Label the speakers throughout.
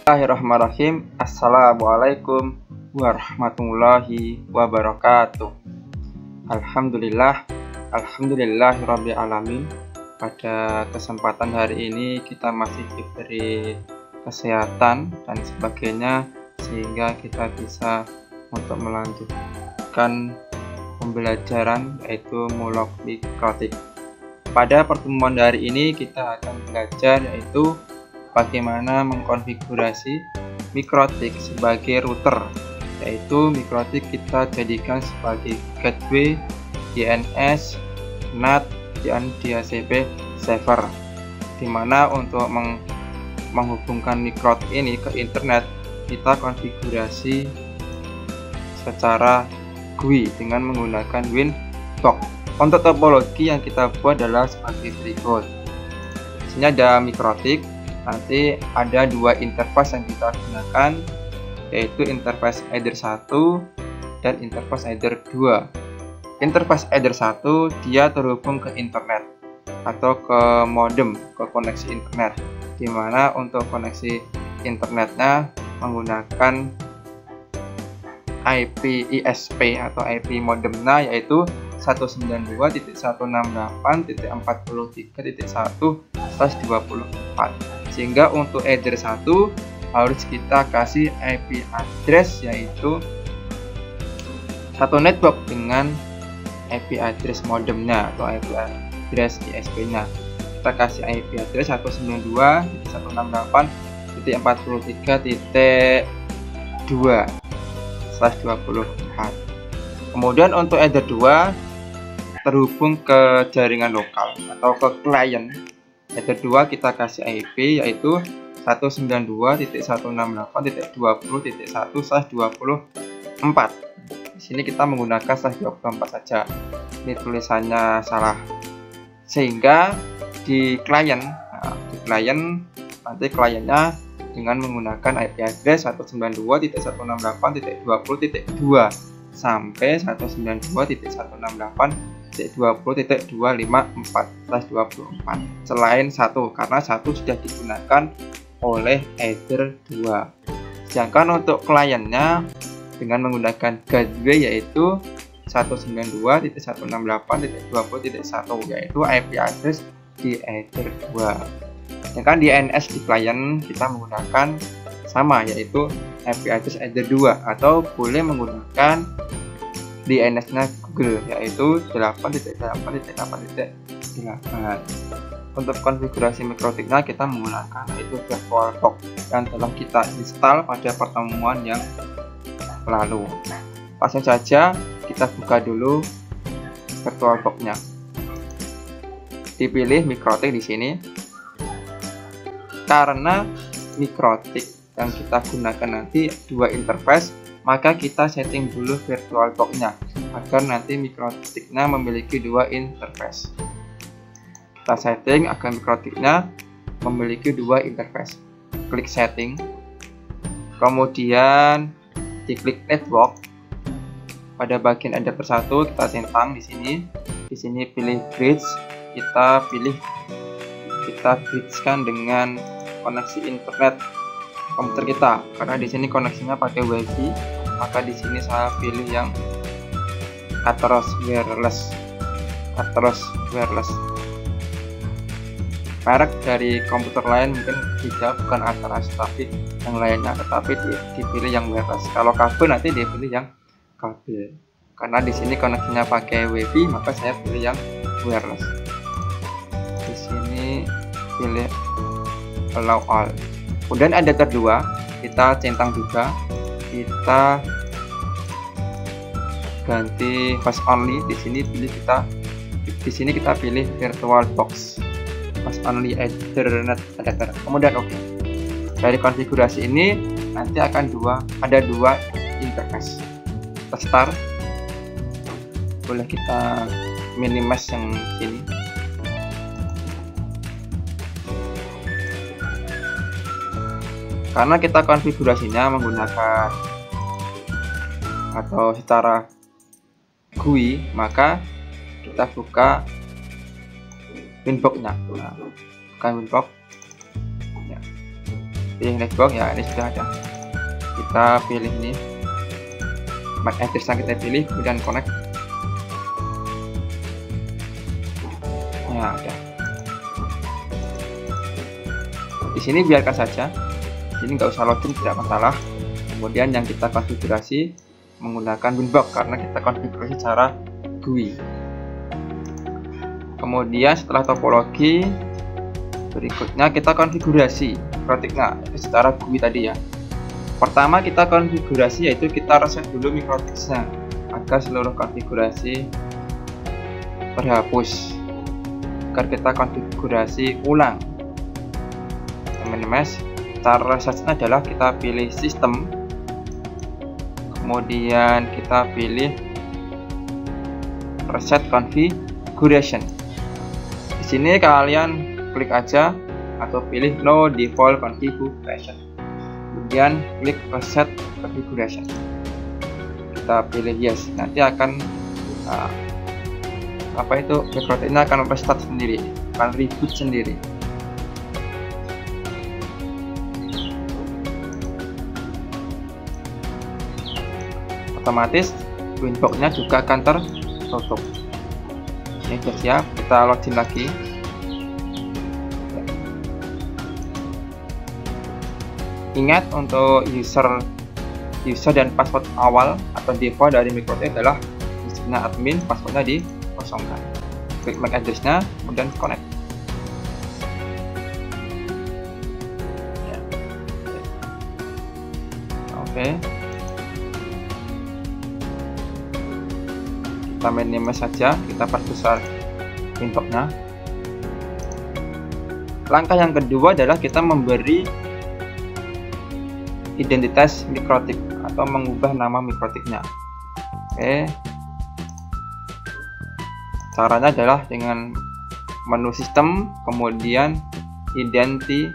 Speaker 1: Bismillahirrahmanirrahim. Assalamualaikum warahmatullahi wabarakatuh. Alhamdulillahirabbil alamin. Pada kesempatan hari ini kita masih diberi kesehatan dan sebagainya sehingga kita bisa untuk melanjutkan pembelajaran yaitu mulog mikrotik. Pada pertemuan hari ini kita akan belajar yaitu bagaimana mengkonfigurasi mikrotik sebagai router, yaitu mikrotik kita jadikan sebagai gateway, DNS, NAT, dan DHCP server, dimana untuk menghubungkan mikrotik ini ke internet kita konfigurasi secara GUI dengan menggunakan Winbox. Untuk topologi yang kita buat adalah sebagai berikut. Di sini ada mikrotik. Nanti ada dua interface yang kita gunakan, yaitu interface header 1 dan interface header 2. Interface header 1 dia terhubung ke internet atau ke modem, ke koneksi internet, dimana untuk koneksi internetnya menggunakan IP ISP atau IP modemnya yaitu 192.168.43.1/24. Sehingga untuk header 1 harus kita kasih IP address yaitu satu network dengan IP address modemnya atau IP address ISP-nya. Kita kasih IP address 192.168.43.2/24. Kemudian untuk header 2 terhubung ke jaringan lokal atau ke klien. Header 2 kita kasih IP yaitu 192.168.20.1/24. Di sini kita menggunakan /24 saja. Ini tulisannya salah. Sehingga di klien nanti kliennya dengan menggunakan IP address 192.168.20.2 sampai 192.168.20.254/24. Selain 1 karena 1 sudah digunakan oleh header 2. Sedangkan untuk kliennya dengan menggunakan gateway yaitu 192.168.20.1 yaitu IP address di header 2. Sedangkan DNS di klien kita menggunakan sama yaitu IP address header 2 atau boleh menggunakan DNS-nya Google yaitu 8.8.8.8. Untuk konfigurasi mikrotiknya kita menggunakan yaitu VirtualBox yang telah kita install pada pertemuan yang lalu. Langsung saja kita buka dulu VirtualBox-nya. Dipilih mikrotik di sini. Karena mikrotik yang kita gunakan nanti dua interface, maka kita setting dulu VirtualBox-nya agar nanti mikrotiknya memiliki dua interface. Kita setting agar mikrotiknya memiliki dua interface. Klik setting, kemudian diklik network. Pada bagian adapter 1 kita centang di sini. Di sini pilih bridge, kita bridgekan dengan koneksi internet komputer kita karena di sini koneksinya pakai WiFi, maka di sini saya pilih yang Atheros wireless. Merek dari komputer lain mungkin tidak, bukan Atheros tapi yang lainnya, tetapi dipilih yang wireless. Kalau kabel nanti dipilih yang kabel. Karena di sini koneksinya pakai WiFi, maka saya pilih yang wireless. Di sini pilih allow all. Kemudian adapter 2 kita centang juga, kita ganti host only. Di sini kita pilih VirtualBox host only Ethernet adapter. Kemudian oke. Dari konfigurasi ini nanti akan ada dua interface. Kita start. Boleh kita minimize yang sini. Karena kita konfigurasinya menggunakan atau secara GUI, maka kita buka Winbox-nya. Bukan Winbox. Ya. pilih network ya, ini sudah ada. Kita pilih ini MAC address yang kita pilih, kemudian connect. Nah, ada. Di sini biarkan saja, ini nggak usah login, tidak masalah. Kemudian yang kita konfigurasi menggunakan Winbox karena kita konfigurasi secara GUI. Kemudian setelah topologi, berikutnya kita konfigurasi mikrotiknya secara GUI tadi ya. Pertama kita konfigurasi, yaitu kita reset dulu mikrotiknya agar seluruh konfigurasi terhapus, agar kita konfigurasi ulang. Teman-teman, cara resetnya adalah kita pilih sistem, kemudian kita pilih reset configuration. Di sini kalian klik aja atau pilih no default configuration, kemudian klik reset configuration, kita pilih yes. Nanti akan mikrotiknya akan restart sendiri, akan reboot sendiri. Otomatis Winbox-nya juga akan tertutup. Ini sudah siap, kita login lagi. Ingat, untuk user dan password awal atau default dari mikrotik adalah usernya admin, passwordnya dikosongkan. Klik MAC address-nya, kemudian connect. Ya. Oke. Kita minimize saja, kita perbesar Winbox-nya. Langkah yang kedua adalah kita memberi identitas mikrotik atau mengubah nama mikrotiknya. Oke. Caranya adalah dengan menu sistem, kemudian identity.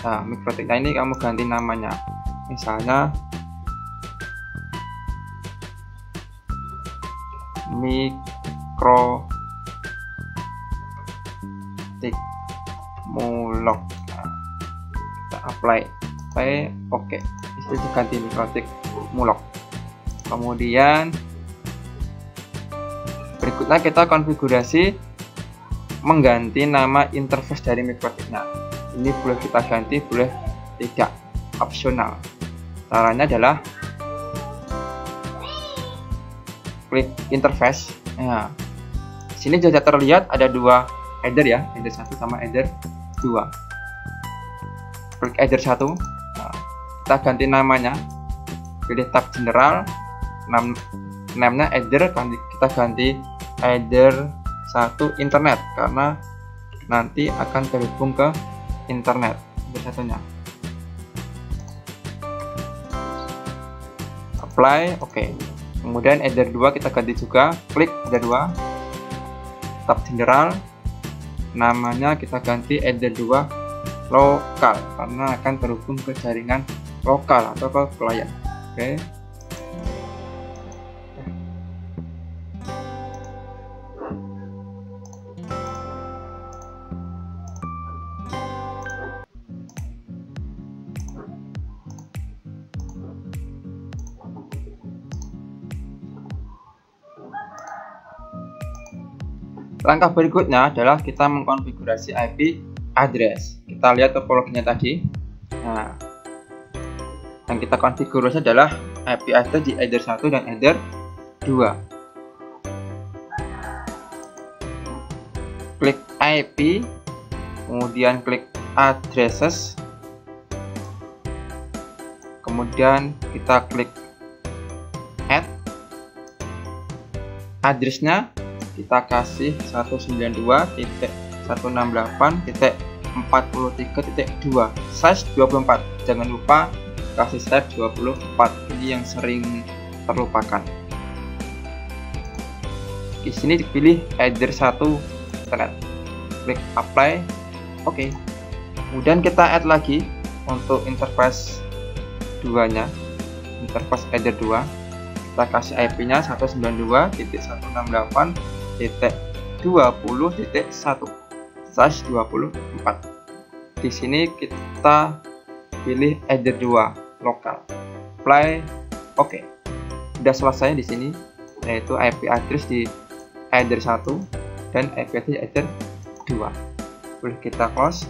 Speaker 1: Nah, mikrotiknya ini kamu ganti namanya. Misalnya mikrotik mulok. Nah, kita apply. Oke. Itu diganti mikrotik mulok. Kemudian berikutnya kita konfigurasi mengganti nama interface dari mikrotiknya. Ini boleh kita ganti, boleh tidak, opsional. Caranya adalah klik interface. Nah, sini sudah terlihat ada dua header ya, header 1 sama header 2. Klik header 1. Nah, kita ganti namanya, pilih tab general, namanya header, kita ganti header 1 internet karena nanti akan terhubung ke internet. Header satunya apply, oke. Kemudian header 2 kita ganti juga, klik header 2, tab general, namanya kita ganti header 2 lokal karena akan terhubung ke jaringan lokal atau ke klien. Oke. Langkah berikutnya adalah kita mengkonfigurasi IP address. Kita lihat topologinya tadi. Nah, yang kita konfigurasi adalah IP address di header 1 dan header 2. Klik IP, kemudian klik addresses, kemudian kita klik add. Addressnya kita kasih 192.168.43.2, size 24. Jangan lupa kasih size 24, ini yang sering terlupakan. Di sini dipilih header 1 internet, klik apply, oke. Kemudian kita add lagi untuk interface 2 nya, interface header 2. Kita kasih IP nya 192.168.20.1, size 24. Di sini kita pilih Ether 2 lokal. Apply, oke. Sudah selesai di sini, yaitu IP address di Ether 1 dan IP address di Ether 2. Boleh kita close.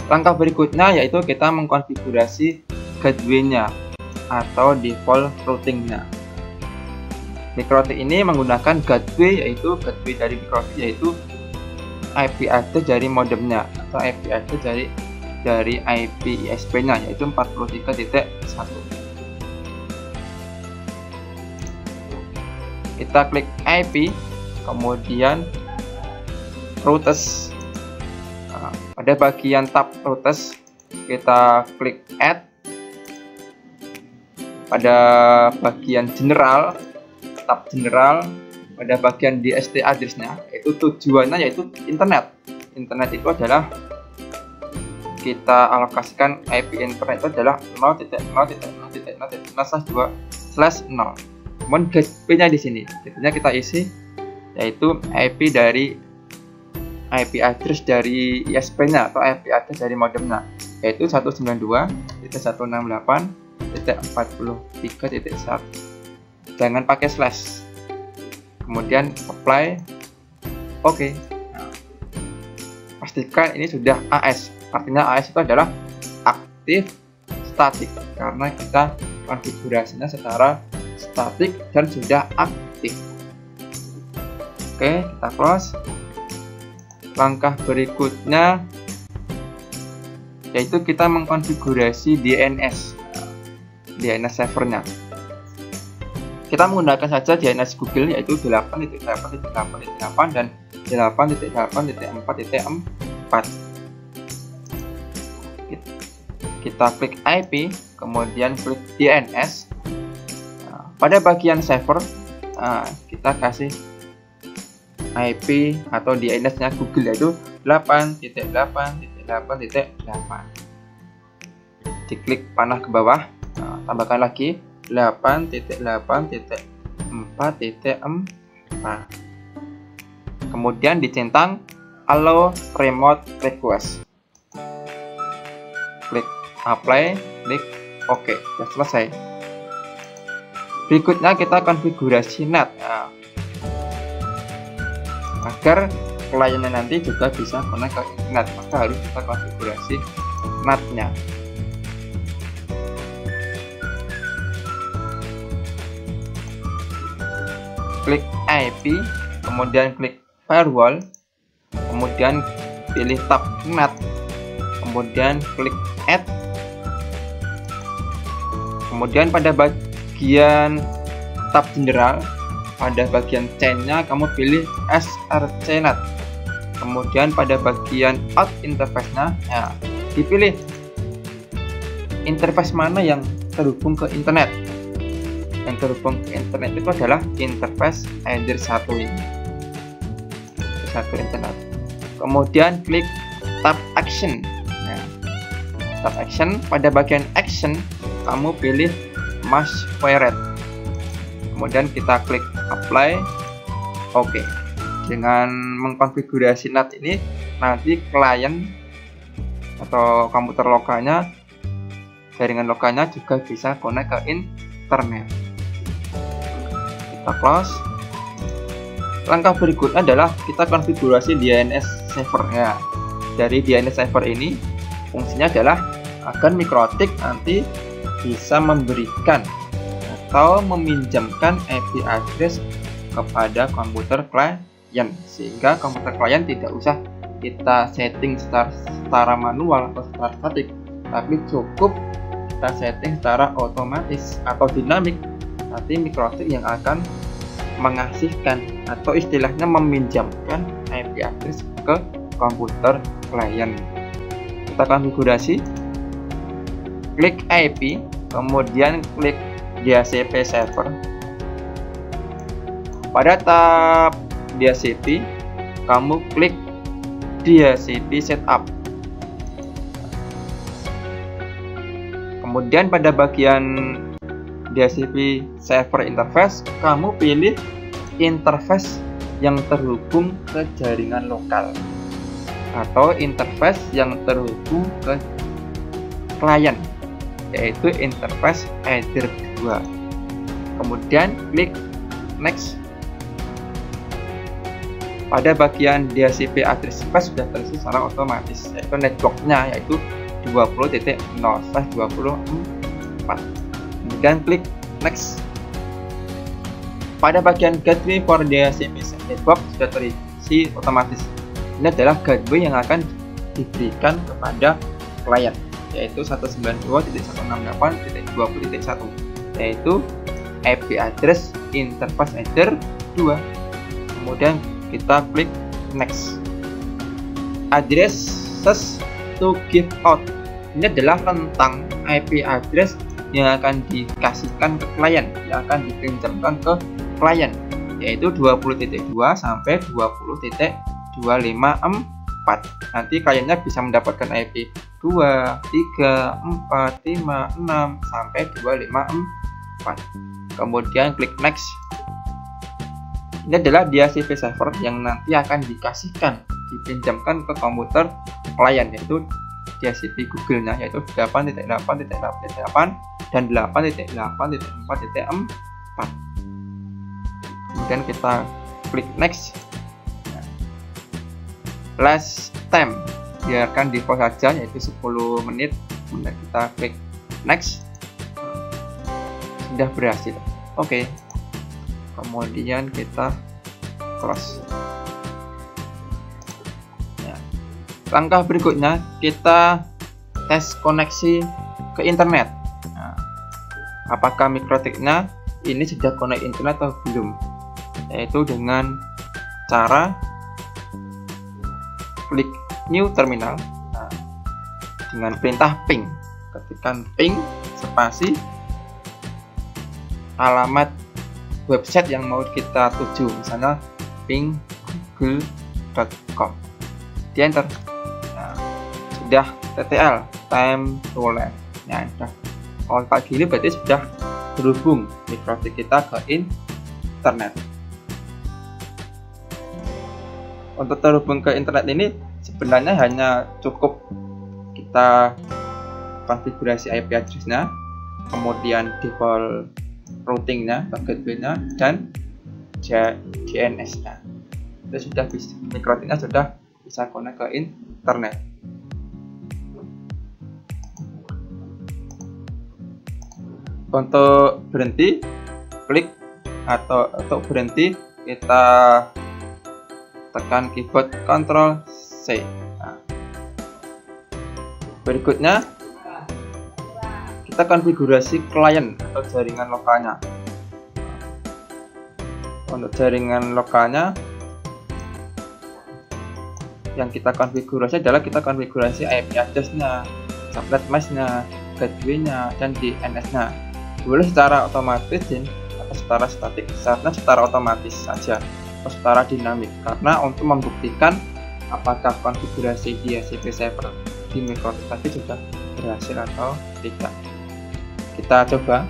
Speaker 1: Langkah berikutnya yaitu kita mengkonfigurasi gateway-nya atau default routing-nya. MikroTik ini menggunakan gateway, yaitu gateway dari MikroTik yaitu IP address dari modemnya atau IP address dari IP ISP-nya, yaitu 43.1. Kita klik IP, kemudian routers. Pada bagian tab routers kita klik add. Pada bagian general, tab general, pada bagian DST address-nya, itu tujuannya yaitu internet. Internet itu adalah kita alokasikan IP internet itu adalah 0.0.0.0/2/0. Kemudian gateway-nya di sini, gateway-nya kita isi yaitu IP IP address dari ISP-nya atau IP address dari modemnya, yaitu 192.168.43.1. Jangan pakai slash. Kemudian apply, oke. Nah, pastikan ini sudah AS. Artinya AS itu adalah aktif statik karena kita konfigurasinya secara statik dan sudah aktif. Oke, kita close. Langkah berikutnya yaitu kita mengkonfigurasi DNS servernya. Kita menggunakan saja DNS Google yaitu 8.8.8.8 dan 8.8.4.4. Kita klik IP, kemudian klik DNS. Pada bagian server kita kasih IP atau DNS-nya Google yaitu 8.8.8.8. Diklik panah ke bawah, tambahkan lagi 8.8.4.4. Kemudian dicentang allow remote request. Klik apply, klik OK. Sudah selesai. Berikutnya kita konfigurasi NAT. Agar kliennya nanti juga bisa connect ke internet, maka harus kita konfigurasi NAT-nya. Klik IP, kemudian klik firewall, kemudian pilih tab NAT, kemudian klik add. Kemudian pada bagian tab general, pada bagian chain-nya kamu pilih srcNAT. Kemudian pada bagian out interface-nya dipilih interface mana yang terhubung ke internet. Yang terhubung ke internet itu adalah interface Ether 1 ini. Satu internet. Kemudian klik tab action. Tab action, pada bagian action kamu pilih mask pirate. Kemudian kita klik apply, oke. Dengan mengkonfigurasi NAT ini, nanti klien atau komputer lokalnya, jaringan lokalnya juga bisa connect ke internet. Kita close. Langkah berikutnya adalah kita konfigurasi DNS server. Dari DNS server ini fungsinya adalah agar MikroTik nanti bisa memberikan atau meminjamkan IP address kepada komputer klien, sehingga komputer klien tidak usah kita setting secara manual atau secara statik, tapi cukup kita setting secara otomatis atau dinamik. Nanti MikroTik yang akan mengasihkan atau istilahnya meminjamkan IP address ke komputer klien. Kita konfigurasi, klik IP, kemudian klik DHCP server. Pada tab DHCP, kamu klik DHCP setup. Kemudian pada bagian DHCP server interface, kamu pilih interface yang terhubung ke jaringan lokal. atau interface yang terhubung ke klien, yaitu interface header 2. Kemudian klik next. Pada bagian DHCP address space sudah terisi secara otomatis, yaitu networknya yaitu 20.0/24. Kemudian klik next. Pada bagian gateway for DHCP network sudah terisi otomatis. Ini adalah gateway yang akan diberikan kepada klien, yaitu 192.168.20.1, yaitu IP address interface header 2. Kemudian kita klik next. Addresses to give out, ini adalah rentang IP address yang akan dikasihkan ke klien, yang akan dipinjamkan ke klien, yaitu 20.2 sampai 20.254. Nanti kliennya bisa mendapatkan IP 2, 3, 4, 5, 6 sampai 254. Kemudian klik next. Ini adalah DHCP server yang nanti akan dikasihkan, dipinjamkan ke komputer klien, yaitu DHCP Google-nya, yaitu 8.8.8 dan 8.8.4.4. Kemudian kita klik next. Last time, biarkan di pause saja, yaitu 10 menit. Kemudian kita klik next. Sudah berhasil. Oke. Kemudian kita close. Ya. Langkah berikutnya kita tes koneksi ke internet. Nah, apakah mikrotiknya ini sudah connect internet atau belum? Yaitu dengan cara klik new terminal. Nah, dengan perintah ping, ketikkan ping spasi alamat website yang mau kita tuju, misalnya ping.google.com, di enter. Nah, sudah TTL, time to land. Nah, sudah. Kalau kayak gini berarti sudah terhubung mikrotik kita ke internet. Untuk terhubung ke internet ini sebenarnya hanya cukup kita konfigurasi IP address-nya, kemudian default routingnya, gateway-nya, dan DNS-nya. Itu sudah bisa, mikrotiknya sudah bisa connect ke internet. Untuk berhenti, klik atau untuk berhenti kita tekan keyboard Ctrl C. Nah, berikutnya kita konfigurasi klien atau jaringan lokalnya. Untuk jaringan lokalnya yang kita konfigurasi adalah kita konfigurasi IP address-nya, subnet mesh-nya, gateway-nya, dan DNS-nya. Boleh secara otomatis atau secara statik, secara otomatis saja atau secara dinamik, karena untuk membuktikan apakah konfigurasi DHCP server di mikrotik tadi sudah berhasil atau tidak. Kita coba.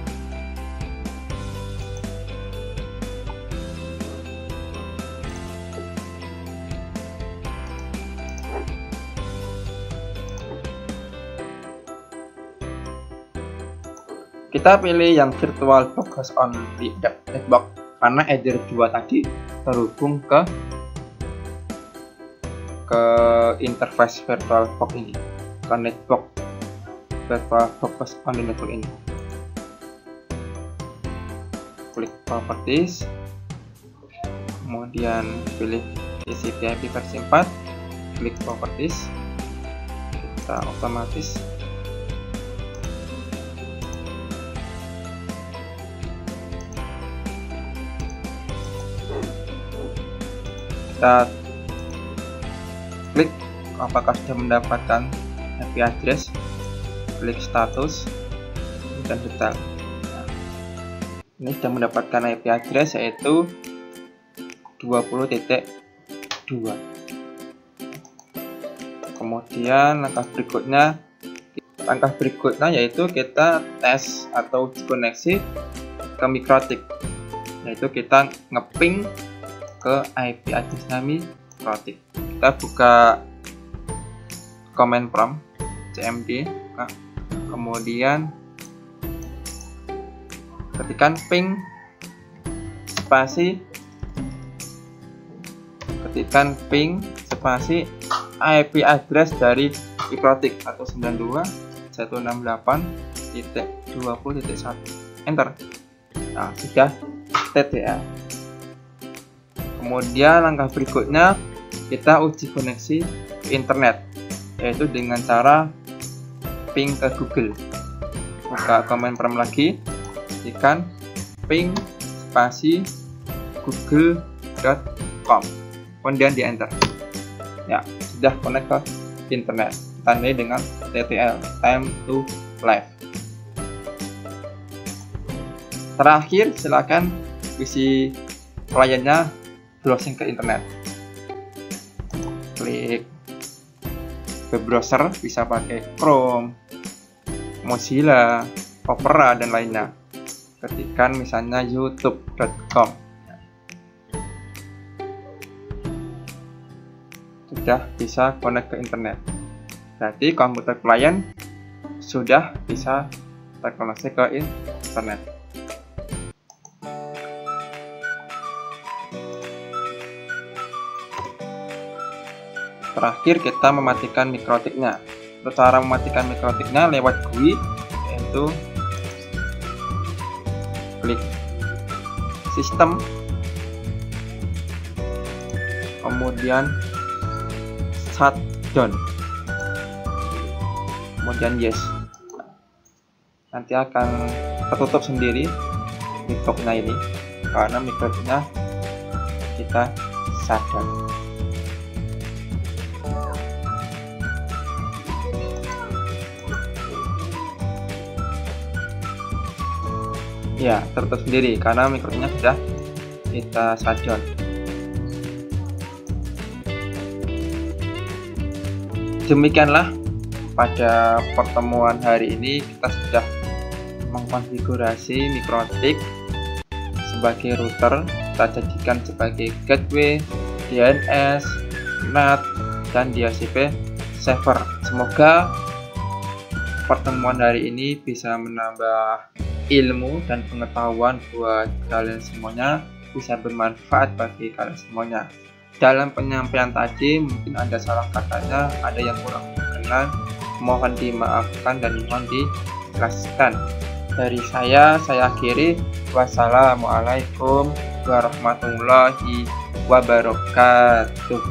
Speaker 1: Kita pilih yang virtual focus on the network karena header 2 tadi terhubung ke interface virtual box ini, ke network virtual focus on the network ini. Klik properties, kemudian pilih TCP/IP versi 4, klik properties, kita otomatis. Kita klik apakah sudah mendapatkan IP address, klik status dan detail. Ini sudah mendapatkan IP address yaitu 20.2. Kemudian langkah berikutnya yaitu kita tes atau koneksi ke mikrotik, yaitu kita ngeping ke IP address mikrotik. Kita buka command prompt cmd, kemudian ketikkan ping spasi, IP address dari mikrotik 192.168.20.1, enter. Nah, sudah TTL. Kemudian langkah berikutnya kita uji koneksi ke internet, yaitu dengan cara ping ke Google. Buka command prompt lagi, ketikkan ping spasi google.com, kemudian di enter. Ya, sudah connect ke internet, tandai dengan TTL, time to live. Terakhir, silakan isi kliennya browsing ke internet. Klik web browser, bisa pakai Chrome, Mozilla, Opera, dan lainnya. Ketikkan misalnya youtube.com. Sudah bisa connect ke internet. Berarti komputer klien sudah bisa terkoneksi ke internet. Terakhir, kita mematikan mikrotiknya. Untuk cara mematikan mikrotiknya lewat GUI, yaitu klik sistem, kemudian shutdown, kemudian yes. Nanti akan tertutup sendiri mikrotnya ini karena mikrotnya kita shutdown. Ya, tertutup sendiri karena mikrofonnya sudah kita shutdown. Demikianlah pada pertemuan hari ini kita sudah mengkonfigurasi mikrotik sebagai router, kita jadikan sebagai gateway, DNS, NAT, dan DHCP server. Semoga pertemuan hari ini bisa menambah ilmu dan pengetahuan buat kalian semuanya, bisa bermanfaat bagi kalian semuanya. Dalam penyampaian tadi mungkin ada salah katanya, ada yang kurang berkenan, mohon dimaafkan dan mohon dijelaskan. Dari saya akhiri. Wassalamualaikum warahmatullahi wabarakatuh.